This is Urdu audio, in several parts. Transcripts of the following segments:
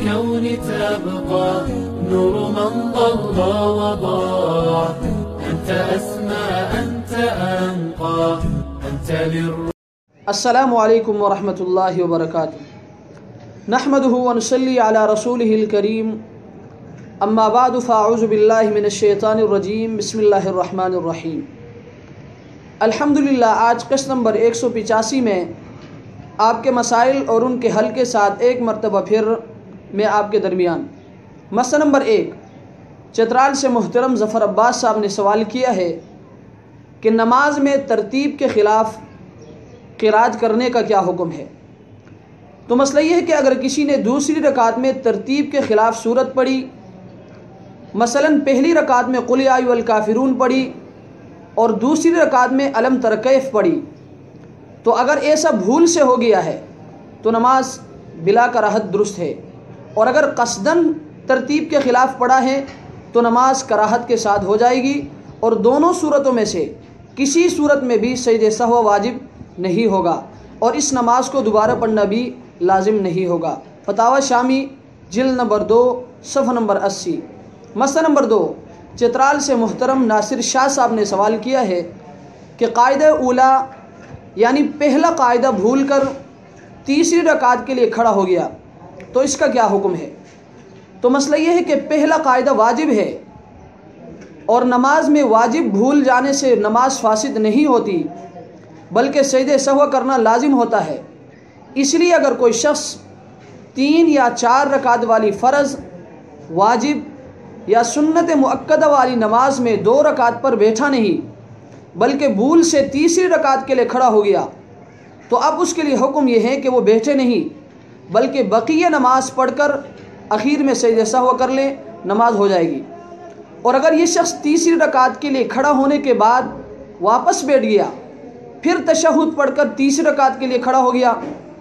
الكون تبقى نور من ضل وضاع. أنت أسمى أنت أنقى أنت السلام علیکم ورحمۃ اللہ وبرکاتہ. نحمدہ ونصلی علی رسولہ الکریم. اما بعد فاعوذ باللہ من الشیطان الرجیم. بسم اللہ الرحمن الرحیم. الحمدللہ آج قسط نمبر 185 میں آپ کے مسائل اور ان کے حل کے ساتھ ایک مرتبہ پھر میں آپ کے درمیان. مسئلہ نمبر 1، چترال سے محترم ظفر عباس صاحب نے سوال کیا ہے کہ نماز میں ترتیب کے خلاف قراءت کرنے کا کیا حکم ہے؟ تو مسئلہ یہ ہے کہ اگر کسی نے دوسری رکعت میں ترتیب کے خلاف سورت پڑھی، مثلا پہلی رکعت میں قل یا ایھا الکافرون پڑھی اور دوسری رکعت میں الم تر کیف پڑھی، تو اگر ایسا بھول سے ہو گیا ہے تو نماز بلا کراہت درست ہے، اور اگر قصداً ترتیب کے خلاف پڑھا ہے تو نماز کراہت کے ساتھ ہو جائے گی، اور دونوں صورتوں میں سے کسی صورت میں بھی سجدہ سہو واجب نہیں ہوگا، اور اس نماز کو دوبارہ پڑھنا بھی لازم نہیں ہوگا. فتاوی شامی جلد نمبر 2 صفحہ نمبر 80. مسئلہ نمبر 2، چترال سے محترم ناصر شاہ صاحب نے سوال کیا ہے کہ قاعدہ اولا یعنی پہلا قاعدہ بھول کر تیسری رکعت کے لیے کھڑا ہو گیا تو اس کا کیا حکم ہے؟ تو مسئلہ یہ ہے کہ پہلا قاعدہ واجب ہے، اور نماز میں واجب بھول جانے سے نماز فاسد نہیں ہوتی بلکہ سجدہ سہو کرنا لازم ہوتا ہے. اس لیے اگر کوئی شخص 3 یا 4 رکعت والی فرض، واجب یا سنت مؤکدہ والی نماز میں 2 رکعت پر بیٹھا نہیں بلکہ بھول سے تیسری رکعت کے لیے کھڑا ہو گیا، تو اب اس کے لیے حکم یہ ہے کہ وہ بیٹھے نہیں بلکہ بقیہ نماز پڑھ کر اخیر میں سجدہ سہو کر لے، نماز ہو جائے گی. اور اگر یہ شخص تیسری رکعت کے لیے کھڑا ہونے کے بعد واپس بیٹھ گیا، پھر تشہد پڑھ کر تیسری رکعت کے لیے کھڑا ہو گیا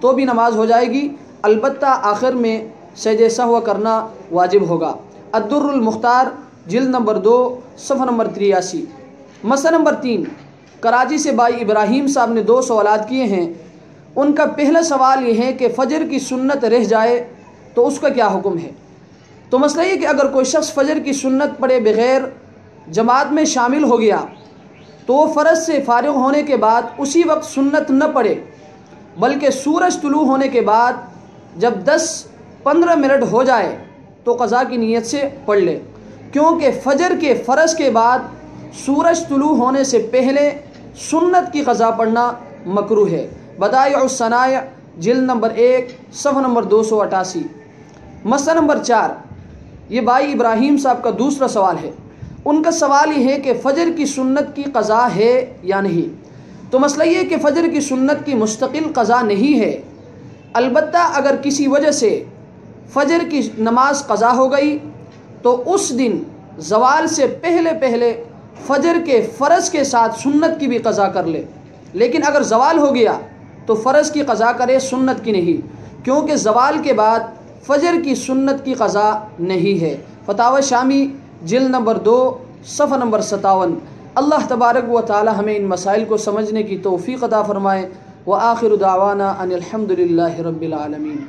تو بھی نماز ہو جائے گی، البتہ آخر میں سجدہ سہو کرنا واجب ہوگا. الدر المختار جلد نمبر 2 صفحہ نمبر 83. مسئلہ نمبر 3، کراچی سے بھائی ابراہیم صاحب نے 2 سوالات کیے ہیں. ان کا پہلا سوال یہ ہے کہ فجر کی سنت رہ جائے تو اس کا کیا حکم ہے؟ تو مسئلہ یہ کہ اگر کوئی شخص فجر کی سنت پڑھے بغیر جماعت میں شامل ہو گیا تو وہ فرض سے فارغ ہونے کے بعد اسی وقت سنت نہ پڑھے بلکہ سورج طلوع ہونے کے بعد جب 10-15 منٹ ہو جائے تو قضا کی نیت سے پڑھ لے، کیونکہ فجر کے فرض کے بعد سورج طلوع ہونے سے پہلے سنت کی قضا پڑھنا مکروہ ہے. بدائع الصنائع جلد نمبر 1 صفحہ نمبر 288. مسئلہ نمبر 4، یہ بھائی ابراہیم صاحب کا دوسرا سوال ہے. ان کا سوال یہ ہے کہ فجر کی سنت کی قضا ہے یا نہیں؟ تو مسئلہ یہ کہ فجر کی سنت کی مستقل قضا نہیں ہے، البتہ اگر کسی وجہ سے فجر کی نماز قضا ہو گئی تو اس دن زوال سے پہلے فجر کے فرض کے ساتھ سنت کی بھی قضا کر لے. لیکن اگر زوال ہو گیا تو فرض کی قضا کرے، سنت کی نہیں، کیونکہ زوال کے بعد فجر کی سنت کی قضا نہیں ہے. فتاوی شامی جلد نمبر 2 صفحہ نمبر 57. اللہ تبارک و تعالی ہمیں ان مسائل کو سمجھنے کی توفیق عطا فرمائے. وآخر دعوانا ان الحمد للہ رب العالمین.